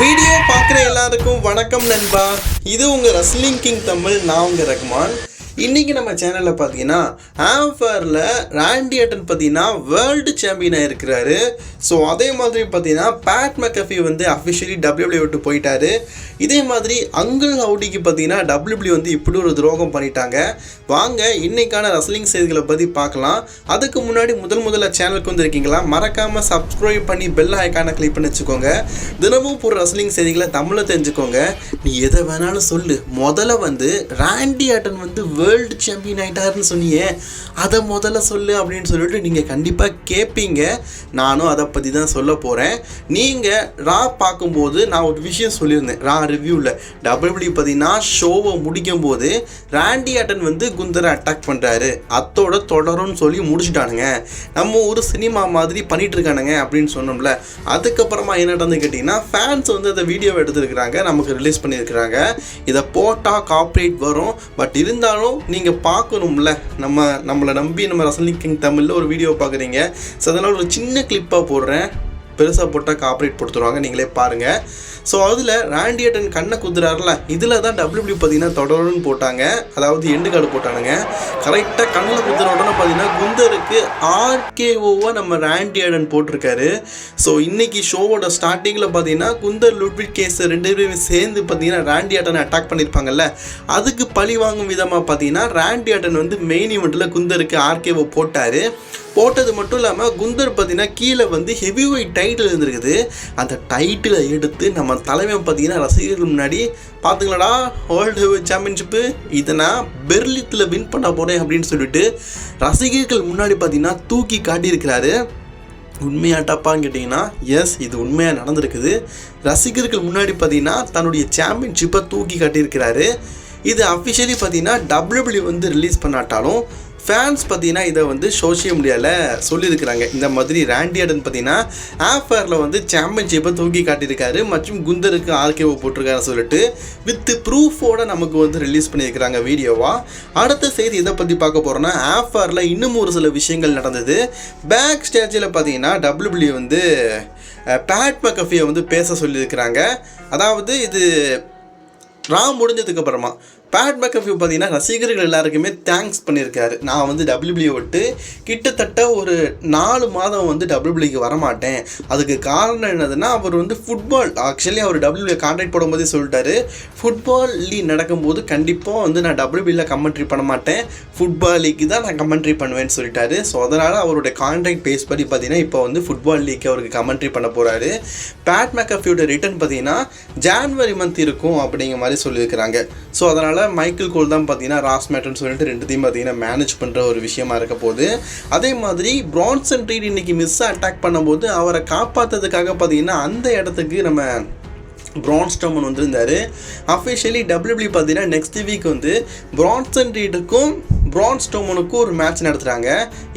Video பார்க்குற எல்லாருக்கும் வணக்கம் நண்பா. இது உங்கள் ரெஸ்லிங் கிங் தமிழ். நான் உங்கள் ரஹ்மான். இன்றைக்கி நம்ம சேனலில் பார்த்தீங்கன்னா ஆம்ஃபேரில் ராண்டி ஆர்டன் பார்த்தீங்கன்னா வேர்ல்டு சாம்பியனாக இருக்கிறாரு. ஸோ அதே மாதிரி பார்த்தீங்கன்னா பேட் மெக்கஃபி வந்து அஃபிஷியலி டபிள்யூபிள்யூ விட்டு போயிட்டாரு. இதே மாதிரி அங்கிள் ஹவுடிக்கு பார்த்தீங்கன்னா டபிள்யூபிள்யூ வந்து இப்படி ஒரு துரோகம் பண்ணிட்டாங்க. வாங்க இன்றைக்கான ரெஸ்லிங் செய்திகளை பற்றி பார்க்கலாம். அதுக்கு முன்னாடி முதல்ல சேனலுக்கு வந்துருக்கீங்களா, மறக்காமல் சப்ஸ்கிரைப் பண்ணி பெல் ஐக்கானை கிளிக் பண்ணி வச்சுக்கோங்க. தினமும் போகிற ரெஸ்லிங் செய்திகளை தமிழில் தெரிஞ்சுக்கோங்க. நீ எதை வேணாலும் சொல்லு, முதல்ல வந்து ராண்டி ஆர்டன் வந்து வேர்ல்டு சாம்பியன் ஆகிட்டாருன்னு சொன்னியே, அதை முதல்ல சொல்லு அப்படின்னு சொல்லிட்டு நீங்கள் கண்டிப்பாக கேட்பீங்க. நானும் அதை பற்றி தான் சொல்ல போகிறேன். நீங்கள் ரா பார்க்கும்போது நான் ஒரு விஷயம் சொல்லியிருந்தேன் ரா ரிவ்யூவில். டபிள்யூபிள்யூ பார்த்தீங்கன்னா ஷோவை முடிக்கும் போது ராண்டி ஆர்டன் வந்து குந்தரை அட்டாக் பண்ணுறாரு, அத்தோட தொடரும்னு சொல்லி முடிச்சுட்டானுங்க. நம்ம ஒரு சினிமா மாதிரி பண்ணிட்டு இருக்கானுங்க அப்படின்னு சொன்னோம்ல. அதுக்கப்புறமா என்ன நடந்து கேட்டிங்கன்னா, ஃபேன்ஸ் வந்து அந்த வீடியோவை எடுத்துருக்குறாங்க, நமக்கு ரிலீஸ் பண்ணியிருக்கிறாங்க. இதை போட்டால் காப்பரேட் வரும், பட் இருந்தாலும் நீங்கள் பார்க்கணும்ல. நம்மளை நம்பி நம்ம ரெஸ்லிங் கிங் தமிழில் ஒரு வீடியோ பார்க்குறீங்க. ஸோ அதனால் ஒரு சின்ன கிளிப்பாக போடுறேன், பெருசாக போட்டால் காப்பரேட் கொடுத்துருவாங்க, நீங்களே பாருங்கள். ஸோ அதில் ராண்டி ஆர்டன் கண்ணை குத்துறாருல, இதில் தான் டபிள்யூபிள்யூ பார்த்தீங்கன்னா தொடருன்னு போட்டாங்க, அதாவது எண்டு கார்டு போட்டானுங்க. கரெக்டாக கண்ணில் குத்துற உடனே பார்த்தீங்கன்னா குந்தருக்கு ஆர்கேஓவாக நம்ம ராண்டி ஆர்டன் போட்டிருக்காரு. ஸோ இன்றைக்கி ஷோவோட ஸ்டார்டிங்கில் பார்த்தீங்கன்னா குந்தர் லுட்விக் கேஸ் ரெண்டு பேருமே சேர்ந்து பார்த்தீங்கன்னா ராண்டி ஆர்டனை அட்டாக் பண்ணியிருப்பாங்கல்ல, அதுக்கு பழி வாங்கும் விதமாக பார்த்தீங்கன்னா ராண்டி ஆர்டன் வந்து மெயின் ஈவெண்ட்டில் குந்தருக்கு ஆர்கேஓ போட்டார். போட்டது மட்டும் இல்லாமல் குந்தர் பார்த்தீங்கன்னா கீழே வந்து ஹெவி வெயிட் டைட்டில் இருந்திருக்குது. அந்த டைட்டிலை எடுத்து நம்ம தலைமை பார்த்தீங்கன்னா ரசிகர்கள் முன்னாடி, பார்த்துங்களாடா வேர்ல்டு ஹெவி சாம்பியன்ஷிப்பு, இதை நான் பெர்லித்தில் வின் பண்ண போகிறேன் அப்படின்னு சொல்லிட்டு ரசிகர்கள் முன்னாடி பார்த்தீங்கன்னா தூக்கி காட்டியிருக்கிறாரு. உண்மையாட்டாப்பான்னு கேட்டிங்கன்னா எஸ், இது உண்மையாக நடந்திருக்குது. ரசிகர்கள் முன்னாடி பார்த்தீங்கன்னா தன்னுடைய சாம்பியன்ஷிப்பை தூக்கி காட்டியிருக்கிறாரு. இது அஃபிஷியலி பார்த்தீங்கன்னா டபிள்யூபிள்யூ வந்து ரிலீஸ் பண்ணாட்டாலும் ஃபேன்ஸ் பார்த்தீங்கன்னா இதை வந்து சோஷியல் மீடியாவில் சொல்லியிருக்கிறாங்க. இந்த மாதிரி ராண்டி ஆர்டன் பார்த்தீங்கன்னா ஆஃபேரில் வந்து சாம்பியன்ஷிப்பை தூக்கி காட்டியிருக்காரு மற்றும் குந்தருக்கு ஆர்கேஓ போட்டிருக்காரு சொல்லிட்டு வித் ப்ரூஃபோடு நமக்கு வந்து ரிலீஸ் பண்ணியிருக்கிறாங்க வீடியோவாக. அடுத்த செய்தி இதை பற்றி பார்க்க போகிறோன்னா, ஆஃபேரில் இன்னும் ஒரு சில விஷயங்கள் நடந்தது. பேக் ஸ்டேஜில் பார்த்தீங்கன்னா டபிள்யூபிள்யூ வந்து பேட் மெக்கஃபியை வந்து பேச சொல்லியிருக்கிறாங்க. அதாவது இது ரா முடிஞ்சதுக்கப்புறமா பேட் மெக்கஃபி பார்த்தீங்கன்னா ரசிகர்கள் எல்லாருக்குமே தேங்க்ஸ் பண்ணியிருக்காரு. நான் வந்து டபிள்யூபிள்யூ விட்டு கிட்டத்தட்ட ஒரு 4 மாதம் வந்து டபிள்யூபிள்யூக்கு வரமாட்டேன். அதுக்கு காரணம் என்னதுன்னா, அவர் வந்து ஃபுட்பால் ஆக்சுவலி அவர் டபிள்யூபிள்யூ கான்ட்ராக்ட் போடும்போதே சொல்லிட்டாரு, ஃபுட்பால் லீக் நடக்கும்போது கண்டிப்பாக வந்து நான் டபிள்யூபிள்யூவில் கமெண்ட்ரி பண்ண மாட்டேன், ஃபுட்பால் லீக்கு தான் நான் கமெண்ட்ரி பண்ணுவேன்னு சொல்லிட்டாரு. ஸோ அதனால் அவருடைய கான்ட்ராக்ட் பேஸ் படி பார்த்தீங்கன்னா இப்போ வந்து ஃபுட்பால் லீக்கு அவருக்கு கமெண்ட்ரி பண்ண போகிறாரு. பேட் மெக்கஃபியோட ரிட்டர்ன் பார்த்தீங்கன்னா ஜான்வரி மந்த் இருக்கும் அப்படிங்கிற மாதிரி சொல்லியிருக்கிறாங்க. ஸோ அதனால் மைக்கேல் கோல் தான் பார்த்தீங்கன்னா ராஸ் மேட்டர்னு சொல்லிட்டு ரெண்டுத்தையும் பார்த்தீங்கன்னா மேனேஜ் பண்ணுற ஒரு விஷயமா இருக்க போகுது. அதே மாதிரி பிரான்சன் ரீட் இன்றைக்கி மிஸ்ஸாக அட்டாக் பண்ணும்போது அவரை காப்பாற்றுறதுக்காக பார்த்தீங்கன்னா அந்த இடத்துக்கு நம்ம பிரான் ஸ்ட்ரோமன் வந்திருந்தார். அஃபிஷியலி டபிள்யூபிள்யூ பார்த்தீங்கன்னா நெக்ஸ்ட் வீக் வந்து பிரான்சன் ரீடுக்கும் பிரான் ஸ்ட்ரோமனுக்கும் ஒரு மேட்ச் நடத்துகிறாங்க.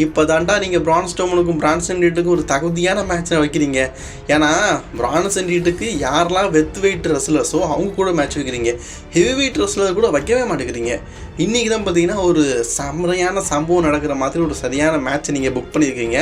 இப்போ தாண்டா நீங்கள் பிரான் ஸ்ட்ரோமனுக்கும் பிரான்சன் ரீட்டுக்கும் ஒரு தகுதியான மேட்ச்சை வைக்கிறீங்க. ஏன்னா பிரான்சன் ரீட்டுக்கு யாரெல்லாம் வெயிட் ரெஸ்லர்ஸோ அவங்க கூட மேட்ச் வைக்கிறீங்க, ஹெவி வெயிட் ரெஸ்லர் கூட வைக்கவே மாட்டேங்கிறீங்க. இன்றைக்கி தான் பார்த்தீங்கன்னா ஒரு செம்மையான சம்பவம் நடக்கிற மாதிரி ஒரு சரியான மேட்ச்சை நீங்கள் புக் பண்ணியிருக்கீங்க.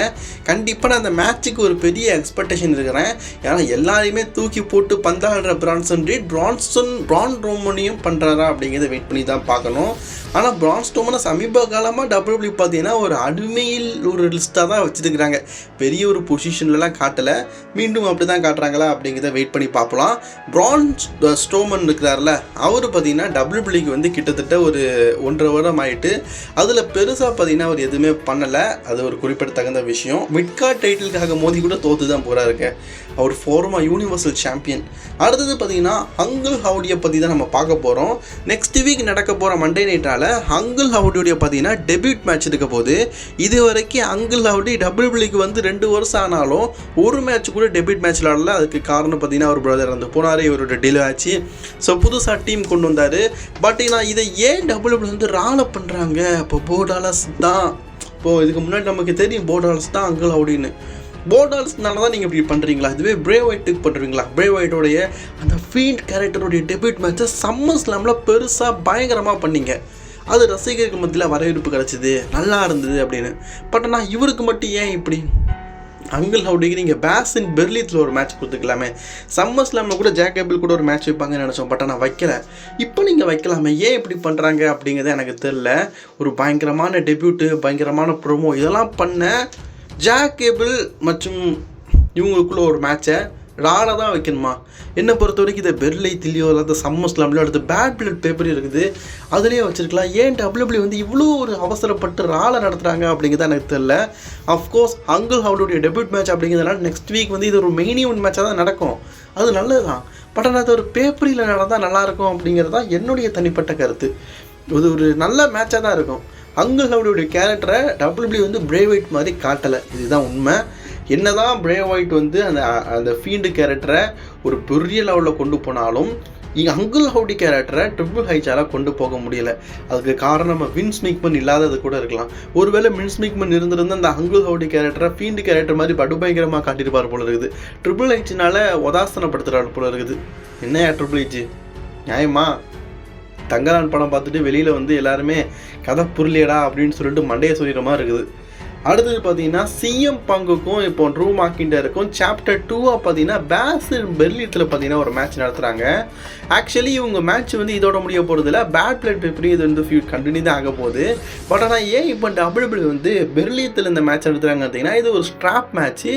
கண்டிப்பாக நான் அந்த மேட்ச்சுக்கு ஒரு பெரிய எக்ஸ்பெக்டேஷன் இருக்கிறேன். ஏன்னா எல்லாரையுமே தூக்கி போட்டு பந்தாடுற பிரான்சன் ரீட் பிரான் ரோமனையும் பண்ணுறாரா அப்படிங்கிறத வெயிட் பண்ணி தான் பார்க்கணும். ஆனால் பிரான் ஸ்ட்ரோமனை சமீப காலமாக டபிள்யூபிள்யூ பார்த்தீங்கன்னா ஒரு அடிமையில் ஒரு லிஸ்ட்டாக தான் வச்சுருக்கிறாங்க. பெரிய ஒரு பொசிஷன்லலாம் காட்டலை, மீண்டும் அப்படி தான் காட்டுறாங்களா அப்படிங்கிறத வெயிட் பண்ணி பார்க்கலாம். பிரான் ஸ்ட்ரோமன் இருக்கிறார்ல, அவர் பார்த்தீங்கன்னா டபிள்யூபிள்யூக்கு வந்து கிட்டத்தட்ட ஒரு 1.5 வருடம் ஆகிட்டு அதில் பெருசாக பார்த்தீங்கன்னா அவர் எதுவுமே பண்ணலை. அது ஒரு குறிப்பிடத்தகுந்த விஷயம். மிட்கார்ட் டைட்டிலுக்காக மோதி கூட தோற்று தான் போகிறாருங்க. அவர் ஃபார்மர் யூனிவர்சல் சாம்பியன். அடுத்தது பார்த்தீங்கன்னா அங்கிள் ஹவுடியை பற்றி தான் நம்ம பார்க்க போகிறோம். நெக்ஸ்ட் வீக் நடக்க போகிற மண்டே நைட்டால் அங்கிள் ஹவுடியோடைய பார்த்தீங்கன்னா டெபியூட் மேட்ச் இருக்க போது. இது வரைக்கும் அங்கிள் ஹவுடி டபிள்யூபிள்யூக்கு வந்து 2 வருஷம் ஆனாலும் ஒரு மேட்ச் கூட டெபியூட் மேட்ச் விளாடல. அதுக்கு காரணம் பார்த்தீங்கன்னா அவர் பிரதர் வந்து போனார், இவரோட டிலே ஆச்சு. ஸோ புதுசாக டீம் கொண்டு வந்தார். பட் நான் இதை ஏன் டபிள்யூபிள்யூ வந்து ரால பண்ணுறாங்க? இப்போ போடாலஸ் தான், இப்போது இதுக்கு முன்னாடி நமக்கு தெரியும் போடாலஸ் தான் அங்கிள் ஹவுடின்னு. போர்டால்ஸ்னால தான் நீங்கள் இப்படி பண்ணுறீங்களா? இதுவே பிரே ஒயிட்டுக்கு பண்ணுறீங்களா? பிரே ஒயிட்டோடைய அந்த ஃபீல்ட் கேரக்டருடைய டெபியூட் மேட்ச்சை சம்மர் ஸ்லாமில் பெருசாக பயங்கரமாக பண்ணிங்க. அது ரசிகர்கள் மத்தியில் வரவேற்பு கிடச்சிது, நல்லா இருந்தது அப்படின்னு. பட் நான் இவருக்கு மட்டும் ஏன் இப்படி அங்கிள் ஹவுடிக்கு நீங்கள் பேசின் பெர்லித்தில் ஒரு மேட்ச் கொடுத்துக்கலாமே. சம்மர் ஸ்லாமில் கூட ஜாக் கேபிள் கூட ஒரு மேட்ச் வைப்பாங்கன்னு நினச்சோம், பட் நான் வைக்கல. இப்போ நீங்கள் வைக்கலாமே, ஏன் இப்படி பண்ணுறாங்க அப்படிங்கிறது எனக்கு தெரில. ஒரு பயங்கரமான டெபியூட்டு, பயங்கரமான ப்ரோமோ இதெல்லாம் பண்ண ஜாக் கேபிள் மற்றும் இவங்களுக்குள்ள ஒரு மேட்சை ராடாக தான் வைக்கணுமா? என்னை பொறுத்த வரைக்கும் இதை பெர்லித்திலையோ இல்லாத சம்மர் ஸ்லாம்லையோ அடுத்து பேட் பிளட் பேப்பர் இருக்குது அதுலேயே வச்சுருக்கலாம். ஏன் டபிள்யூபிள்யூ வந்து இவ்வளோ ஒரு அவசரப்பட்டு ராலை நடத்துகிறாங்க அப்படிங்கிறத எனக்கு தெரியல. அஃப்கோர்ஸ் அங்கிள் ஹவுடுடைய டெபியூட் மேட்ச் அப்படிங்கிறதுனால நெக்ஸ்ட் வீக் வந்து இது ஒரு மெயின் ஈவென்ட் மேட்சாக தான் நடக்கும், அது நல்லது தான். பட் ஆனால் அது ஒரு பேப்பரியில் நடந்தால் நல்லாயிருக்கும் அப்படிங்கிறது தான் என்னுடைய தனிப்பட்ட கருத்து. இது ஒரு நல்ல மேட்சாக தான் இருக்கும். அங்கிள் ஹவுடுடைய கேரக்டரை டபிள்யூபிள்யூ வந்து பிரேவ் ஒயிட் மாதிரி காட்டலை, இதுதான் உண்மை. என்னதான் பிரேவ் ஒயிட் வந்து அந்த ஃபீல்டு கேரக்டரை ஒரு பெரிய லெவலில் கொண்டு போனாலும் இங்கே அங்கிள் ஹவுடி கேரக்டரை ட்ரிபிள் ஹைச்சால் கொண்டு போக முடியலை. அதுக்கு காரணம் நம்ம வின்ஸ் மேக்மன் இல்லாதது கூட இருக்கலாம். ஒருவேளை வின்ஸ் மேக்மன் இருந்திருந்தால் அந்த அங்கிள் ஹவுடி கேரக்டரை ஃபீல்டு கேரக்டர் மாதிரி படுபயங்கரமாக காட்டியிருப்பார் போல இருக்குது. ட்ரிபிள் ஹைச்சினால் உதாசனப்படுத்துகிறார் போல இருக்குது. என்னையா ட்ரிபிள் ஹைச்சு நியாயமா? தங்கலான் படம் பார்த்துட்டு வெளியில் வந்து எல்லாருமே கதை புரியலையடா அப்படின்னு சொல்லிட்டு மண்டையை சொல்லிடுற மாதிரி இருக்குது. அடுத்தது பார்த்தீங்கன்னா சிஎம் பங்குக்கும் இப்போ ட்ரூ மாக்கிண்டருக்கும் சாப்டர் 2 பார்த்தீங்கன்னா பேசின் பெர்லித்தில் பார்த்தீங்கன்னா ஒரு மேட்ச் நடத்துகிறாங்க. ஆக்சுவலி இவங்க மேட்ச் வந்து இதோட முடிய போகிறதில்ல, பேட் பிளட் பேப்பர் இது வந்து ஃபியூட் கண்டினியூ தான் ஆக போகுது. பட் ஆனால் ஏன் இப்போ டபிள்யூபிள்யூ வந்து பெர்லியத்தில் இந்த மேட்ச் நடத்துகிறாங்க பார்த்தீங்கன்னா இது ஒரு strap match.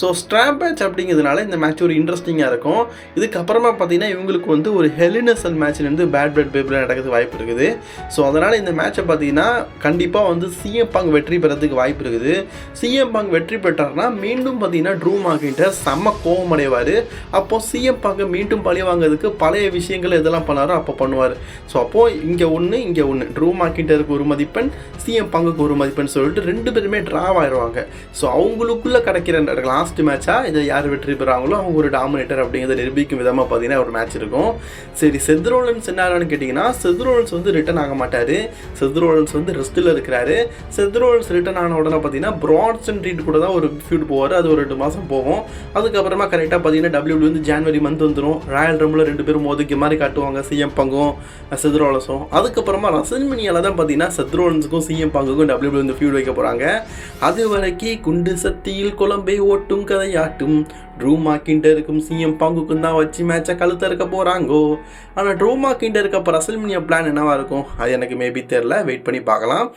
So strap match அப்படிங்கிறதுனால இந்த மேட்ச் ஒரு இன்ட்ரெஸ்டிங்காக இருக்கும். இதுக்கப்புறமா பார்த்தீங்கன்னா இவங்களுக்கு வந்து ஒரு ஹெலினசல் மேட்ச்லேருந்து பேட் பிளட் பேப்பரில் நடக்கிறது வாய்ப்பு இருக்குது. ஸோ அதனால் இந்த மேட்சை பார்த்தீங்கன்னா கண்டிப்பாக வந்து சிஎம் பங்க் வெற்றி பெறதுக்கு வாய்ப்பு இருக்குது. சிஎம் பங்க் வெற்றி பெற்றார்னா மீண்டும் பார்த்தீங்கன்னா ட்ரூ மாக்கிண்டர் செம்ம கோவம் அடைவார். அப்போது சிஎம் பங்கை மீண்டும் பழி வாங்கிறதுக்கு பழைய விஷயங்கள் எதெல்லாம் பண்ணாரோ அப்போ பண்ணுவார். ஸோ அப்போது இங்கே ஒன்று ட்ரூ மாக்கிண்டருக்கு ஒரு மதிப்பெண், சிஎம் பங்குக்கு ஒரு மதிப்பெண் சொல்லிட்டு ரெண்டு பேருமே ட்ராவ் ஆயிடுவாங்க. ஸோ அவங்களுக்குள்ளே கிடைக்கிற லாஸ்ட் மேட்சாக இதை யார் வெற்றி பெறாங்களோ அவங்க ஒரு டாமினேட்டர் அப்படிங்கிறத நிரூபிக்கும் விதமாக பார்த்தீங்கன்னா ஒரு மேட்ச் இருக்கும். சரி, செத் ரோலன்ஸ் என்னன்னு கேட்டிங்கன்னா செத் ரோலன்ஸ் வந்து ரிட்டர்ன் ஆக மாட்டார். செத் ரோலன்ஸ் வந்து ரெஸ்ட்டில் இருக்கிறாரு. செத் ரோலன்ஸ் ரிட்டர்ன் ஆன உடனே பார்த்தீங்கன்னா பிரான்சன் ரீட் கூட தான் ஒரு ஃபியூட் போவார். அது ஒரு 2 மாதம் போகும். அதுக்கப்புறமா கரெக்டாக பார்த்தீங்கன்னா டபிள்யூபிள்யூ வந்து ஜான்வரி மந்த் வந்துடும். ராயல் ரம்பில் 2 பேரும் மோதிக்க மாதிரி காட்டுவாங்க, சிஎம் பங்கும் செத் ரோலன்ஸும். அதுக்கப்புறமா ரசல்மேனியால தான் பார்த்தீங்கன்னா செத் ரோலன்ஸுக்கும் சிஎம் பங்குக்கும் டபிள்யூபிள்யூ வந்து ஃபியூட் வைக்க போகிறாங்க. அது வரைக்கும் குண்டு சத்தியில் குழம்பை ஓட்டும் கதையாட்டும் ட்ரூ மாக்கிண்டருக்கும் சிஎம் பங்குக்கும் தான் வச்சு மேட்சை கழுத்த இருக்க போகிறாங்கோ. ஆனால் ட்ரூ மாக்கிண்டருக்கு அப்போ ரசல்மேனியா பிளான் என்னவா இருக்கும் அது எனக்கு மேபி தெரில, வெயிட் பண்ணி பார்க்கலாம்.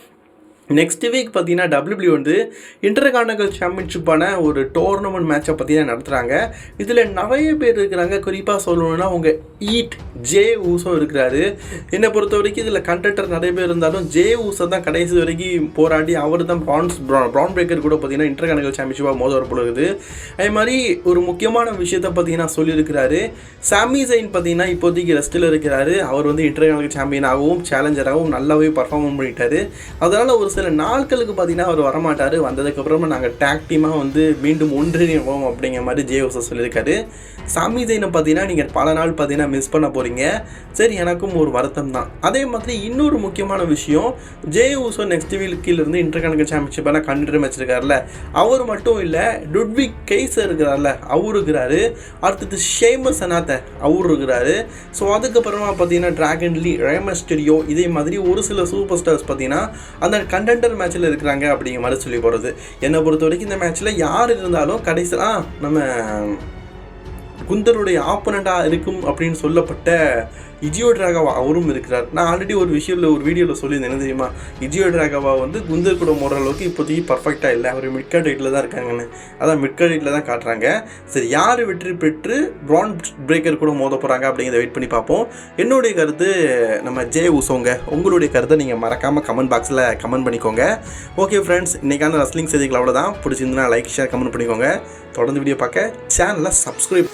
நெக்ஸ்ட் வீக் பார்த்தீங்கன்னா டபிள்யூபிள்யூ வந்து இன்டர்கான்டினென்டல் சாம்பியன்ஷிப்பான ஒரு டோர்னமெண்ட் மேட்சை பார்த்தீங்கன்னா நடத்துகிறாங்க. இதில் நிறைய பேர் இருக்கிறாங்க. குறிப்பாக சொல்லணும்னா அவங்க ஜே ஊசோ இருக்கிறாரு. என்னை பொறுத்த வரைக்கும் இதில் கண்டக்டர் நிறைய பேர் இருந்தாலும் ஜே ஊசோ தான் கடைசி வரைக்கும் போராடி அவர் தான் ப்ரான் பிரேக்கர் கூட பார்த்தீங்கன்னா இன்டர்கான்டினென்டல் சாம்பியன்ஷிப்பாக மோத வரப்போகுது. அதே மாதிரி ஒரு முக்கியமான விஷயத்தை பார்த்தீங்கன்னா சொல்லியிருக்கிறாரு. சாமி ஜெயின் பார்த்தீங்கன்னா இப்போதைக்கு ரெஸ்ட்டில் இருக்கிறாரு. அவர் வந்து இன்டர்கான்டினென்டல் சாம்பியனாகவும் சேலஞ்சராகவும் நல்லாவே பர்ஃபார்ம் பண்ணிட்டாரு. அதனால் ஒரு சில நாட்களுக்கு பார்த்தீங்கன்னா அவர் வரமாட்டார். வந்ததுக்கப்புறமா நாங்கள் டேக் டீமாக வந்து மீண்டும் ஒன்றிணைவோம் அப்படிங்கிற மாதிரி ஜே ஊசோ சொல்லியிருக்காரு. சாமி ஜெயினை பார்த்தீங்கன்னா நீங்கள் பல நாள் பார்த்தீங்கன்னா மிஸ் பண்ண போகிறீங்க. சரி, எனக்கும் ஒரு வருத்தம் தான். அதே மாதிரி இன்னொரு முக்கியமான விஷயம், ஜே ஊசோ நெக்ஸ்ட் வீக்கிலிருந்து இன்டர்கான்டினென்டல் சாம்பியன்ஷிப்பான கண்டெண்டர் வச்சிருக்காருல, அவர் மட்டும் இல்லை லுட்விக் கெய்சர் இருக்கிறார்ல அவரு இருக்கிறாரு. அடுத்தது ஷேமஸ் அனாத்த அவரு இருக்கிறாரு. ஸோ அதுக்கப்புறமா பார்த்தீங்கன்னா டிராகன் லீ, ரே மிஸ்டீரியோ இதே மாதிரி ஒரு சில சூப்பர் ஸ்டார்ஸ் பார்த்தீங்கன்னா அந்த கண்டெண்டர் மேட்ச்சில் இருக்கிறாங்க அப்படிங்கிற மாதிரி சொல்லி போகிறது. என்னை பொறுத்த வரைக்கும் இந்த மேட்ச்சில் யார் இருந்தாலும் கடைசியில் நம்ம குந்தருடைய ஆப்பனண்டாக இருக்கும் அப்படின்னு சொல்லப்பட்ட இஜியோ டிராகவா அவரும் இருக்கிறார். நான் ஆல்ரெடி ஒரு வீடியோவில் சொல்லியிருந்தேன், என்ன தெரியுமா, இஜியோ டிராகவா வந்து குந்தர் கூட மோடுற அளவுக்கு இப்போதைக்கு பர்ஃபெக்டாக இல்லை, அவர் மிட்கார்ட் ஹைட்டில் தான் இருக்காங்கன்னு. அதான் மிட்கார்ட் ஹைட்டில் தான் காட்டுறாங்க. சரி, யார் வெற்றி பெற்று பிரான் பிரேக்கர் கூட மோத போகிறாங்க அப்படிங்கிறத வெயிட் பண்ணி பார்ப்போம். என்னுடைய கருத்து நம்ம ஜே ஊசோங்க. உங்களுடைய கருத்தை நீங்கள் மறக்காமல் கமெண்ட் பாக்ஸில் கமெண்ட் பண்ணிக்கோங்க. ஓகே ஃப்ரெண்ட்ஸ், இன்றைக்கான ரெஸ்லிங் செய்திகள் அவ்வளோதான். பிடிச்சிருந்துன்னா லைக், ஷேர், கமெண்ட் பண்ணிக்கோங்க. தொடர்ந்து வீடியோ பார்க்க சேனலை சப்ஸ்கிரைப்